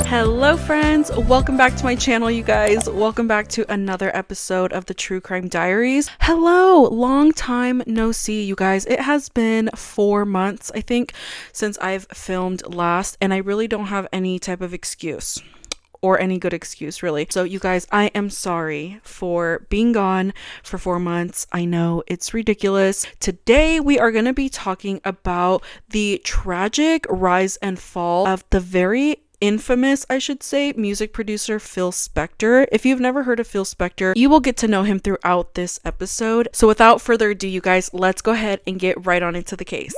Hello friends, welcome back to my channel, you guys. Welcome back to another episode of the True Crime Diaries. Hello, long time no see, you guys. It has been 4 months, I think, since I've filmed last, and I really don't have any type of excuse. Or any good excuse, really. So you guys, I am sorry for being gone for 4 months. I know it's ridiculous. Today we are going to be talking about the tragic rise and fall of the very infamous, I should say, music producer Phil SPECTOR. If you've never heard of Phil SPECTOR, you will get to know him throughout this episode. So without further ado, you guys, let's go ahead and get right on into the case.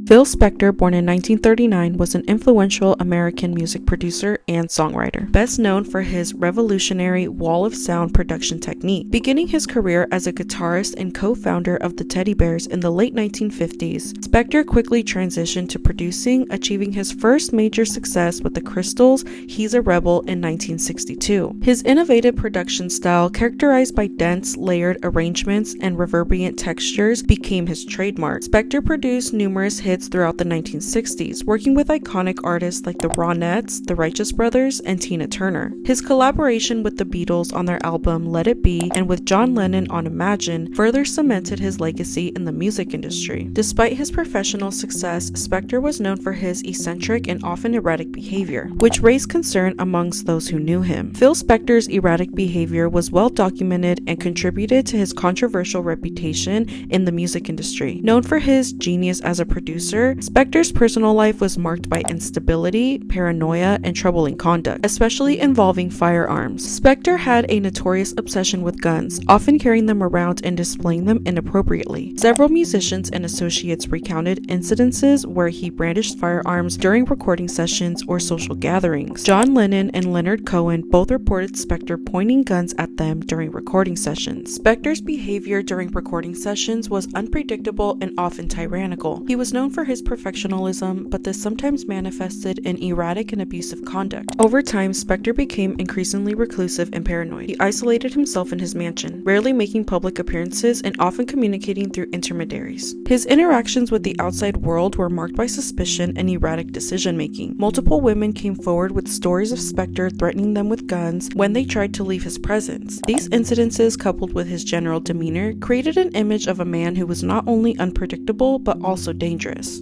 Phil SPECTOR, born in 1939, was an influential American music producer and songwriter, best known for his revolutionary wall of sound production technique. Beginning his career as a guitarist and co-founder of the Teddy Bears in the late 1950s, SPECTOR quickly transitioned to producing, achieving his first major success with the Crystals' He's a Rebel in 1962. His innovative production style, characterized by dense, layered arrangements and reverberant textures, became his trademark. SPECTOR produced numerous hits throughout the 1960s, working with iconic artists like the Ronettes, the Righteous Brothers, and Tina Turner. His collaboration with the Beatles on their album Let It Be and with John Lennon on Imagine further cemented his legacy in the music industry. Despite his professional success, SPECTOR was known for his eccentric and often erratic behavior, which raised concern amongst those who knew him. Phil SPECTOR's erratic behavior was well documented and contributed to his controversial reputation in the music industry. Known for his genius as a producer, SPECTOR's personal life was marked by instability, paranoia, and troubling conduct, especially involving firearms. SPECTOR had a notorious obsession with guns, often carrying them around and displaying them inappropriately. Several musicians and associates recounted incidences where he brandished firearms during recording sessions or social gatherings. John Lennon and Leonard Cohen both reported SPECTOR pointing guns at them during recording sessions. SPECTOR's behavior during recording sessions was unpredictable and often tyrannical. He was known for his perfectionism, but this sometimes manifested in erratic and abusive conduct. Over time, SPECTOR became increasingly reclusive and paranoid. He isolated himself in his mansion, rarely making public appearances and often communicating through intermediaries. His interactions with the outside world were marked by suspicion and erratic decision-making. Multiple women came forward with stories of SPECTOR threatening them with guns when they tried to leave his presence. These incidences, coupled with his general demeanor, created an image of a man who was not only unpredictable but also dangerous.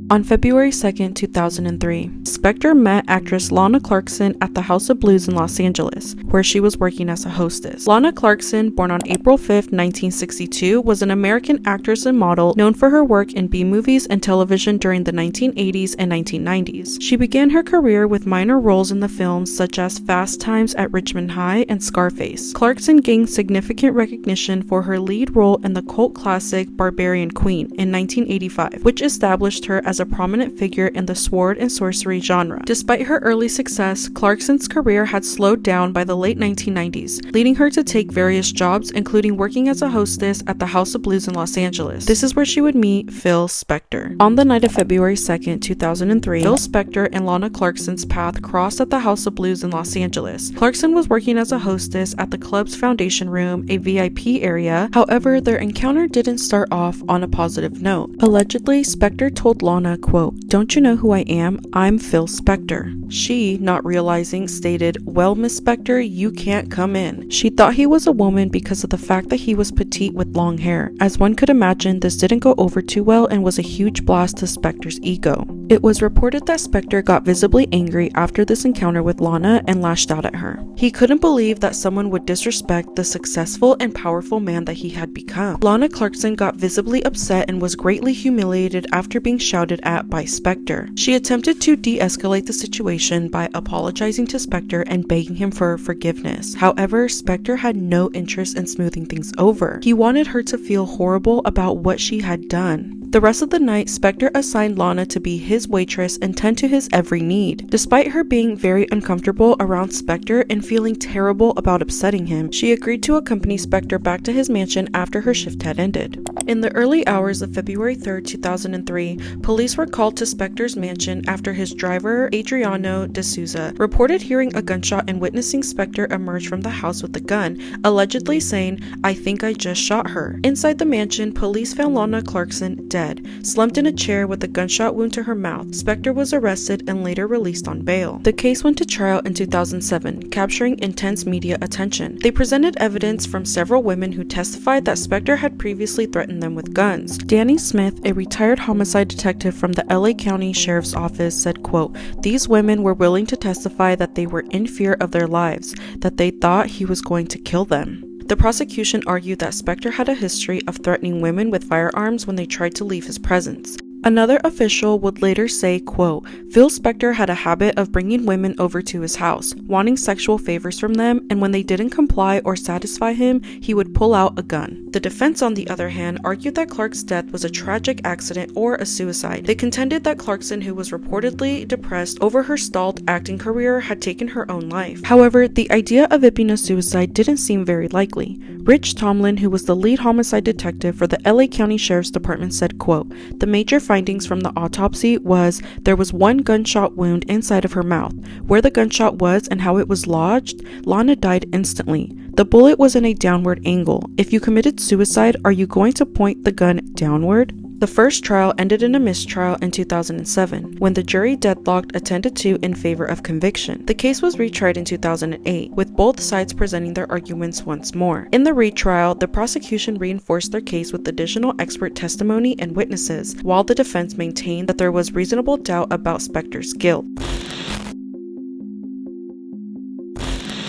On February 2, 2003, SPECTOR met actress Lana Clarkson at the House of Blues in Los Angeles, where she was working as a hostess. Lana Clarkson, born on April 5, 1962, was an American actress and model known for her work in B-movies and television during the 1980s and 1990s. She began her career with minor roles in the films such as Fast Times at Richmond High and Scarface. Clarkson gained significant recognition for her lead role in the cult classic Barbarian Queen in 1985, which established her as a prominent figure in the sword and sorcery genre. Despite her early success, Clarkson's career had slowed down by the late 1990s, leading her to take various jobs, including working as a hostess at the House of Blues in Los Angeles. This is where she would meet Phil SPECTOR. On the night of February 2, 2003, Phil SPECTOR and Lana Clarkson's path crossed at the House of Blues in Los Angeles. Clarkson was working as a hostess at the club's foundation room, a VIP area. However, their encounter didn't start off on a positive note. Allegedly, SPECTOR told Lana, quote, "Don't you know who I am? I'm Phil SPECTOR." She, not realizing, stated, "Well, Miss SPECTOR, you can't come in." She thought he was a woman because of the fact that he was petite with long hair. As one could imagine, this didn't go over too well and was a huge blast to SPECTOR's ego. It was reported that SPECTOR got visibly angry after this encounter with Lana and lashed out at her. He couldn't believe that someone would disrespect the successful and powerful man that he had become. Lana Clarkson got visibly upset and was greatly humiliated after being shouted at by SPECTOR. She attempted to de-escalate the situation by apologizing to SPECTOR and begging him for forgiveness. However, SPECTOR had no interest in smoothing things over. He wanted her to feel horrible about what she had done. The rest of the night, SPECTOR assigned Lana to be his waitress and tend to his every need. Despite her being very uncomfortable around SPECTOR and feeling terrible about upsetting him, she agreed to accompany SPECTOR back to his mansion after her shift had ended. In the early hours of February 3, 2003, police police were called to SPECTOR's mansion after his driver, Adriano de Souza, reported hearing a gunshot and witnessing SPECTOR emerge from the house with a gun, allegedly saying, "I think I just shot her." Inside the mansion, police found Lana Clarkson dead, slumped in a chair with a gunshot wound to her mouth. SPECTOR was arrested and later released on bail. The case went to trial in 2007, capturing intense media attention. They presented evidence from several women who testified that SPECTOR had previously threatened them with guns. Danny Smith, a retired homicide detective from the LA County Sheriff's Office, said, quote, "These women were willing to testify that they were in fear of their lives, that they thought he was going to kill them." The prosecution argued that SPECTOR had a history of threatening women with firearms when they tried to leave his presence. Another official would later say, quote, "Phil SPECTOR had a habit of bringing women over to his house, wanting sexual favors from them, and when they didn't comply or satisfy him, he would pull out a gun." The defense, on the other hand, argued that Clark's death was a tragic accident or a suicide. They contended that Clarkson, who was reportedly depressed over her stalled acting career, had taken her own life. However, the idea of it being a suicide didn't seem very likely. Rich Tomlin, who was the lead homicide detective for the LA County Sheriff's Department, said, quote, "The major findings from the autopsy was there was one gunshot wound inside of her mouth. Where the gunshot was and how it was lodged, Lana died instantly. The bullet was in a downward angle. If you committed suicide, are you going to point the gun downward?" The first trial ended in a mistrial in 2007, when the jury deadlocked a 10-2 in favor of conviction. The case was retried in 2008, with both sides presenting their arguments once more. In the retrial, the prosecution reinforced their case with additional expert testimony and witnesses, while the defense maintained that there was reasonable doubt about SPECTOR's guilt.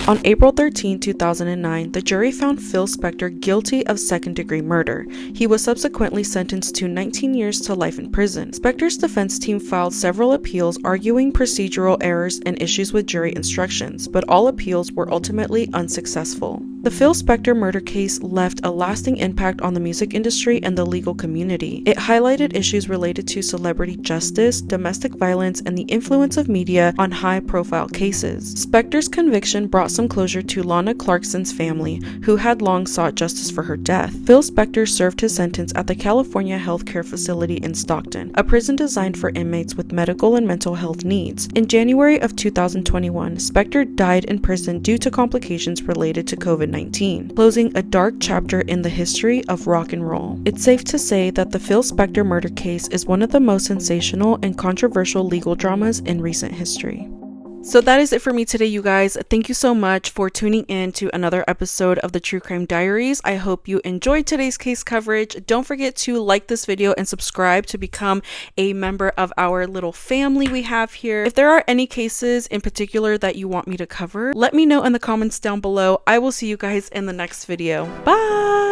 On April 13, 2009, the jury found Phil SPECTOR guilty of second-degree murder. He was subsequently sentenced to 19 years to life in prison. SPECTOR's defense team filed several appeals arguing procedural errors and issues with jury instructions, but all appeals were ultimately unsuccessful. The Phil SPECTOR murder case left a lasting impact on the music industry and the legal community. It highlighted issues related to celebrity justice, domestic violence, and the influence of media on high-profile cases. SPECTOR's conviction brought some closure to Lana Clarkson's family, who had long sought justice for her death. Phil SPECTOR served his sentence at the California Healthcare Facility in Stockton, a prison designed for inmates with medical and mental health needs. In January of 2021, SPECTOR died in prison due to complications related to COVID-19, closing a dark chapter in the history of rock and roll. It's safe to say that the Phil SPECTOR murder case is one of the most sensational and controversial legal dramas in recent history. So that is it for me today, you guys. Thank you so much for tuning in to another episode of the True Crime Diaries. I hope you enjoyed today's case coverage. Don't forget to like this video and subscribe to become a member of our little family we have here. If there are any cases in particular that you want me to cover, let me know in the comments down below. I will see you guys in the next video. Bye!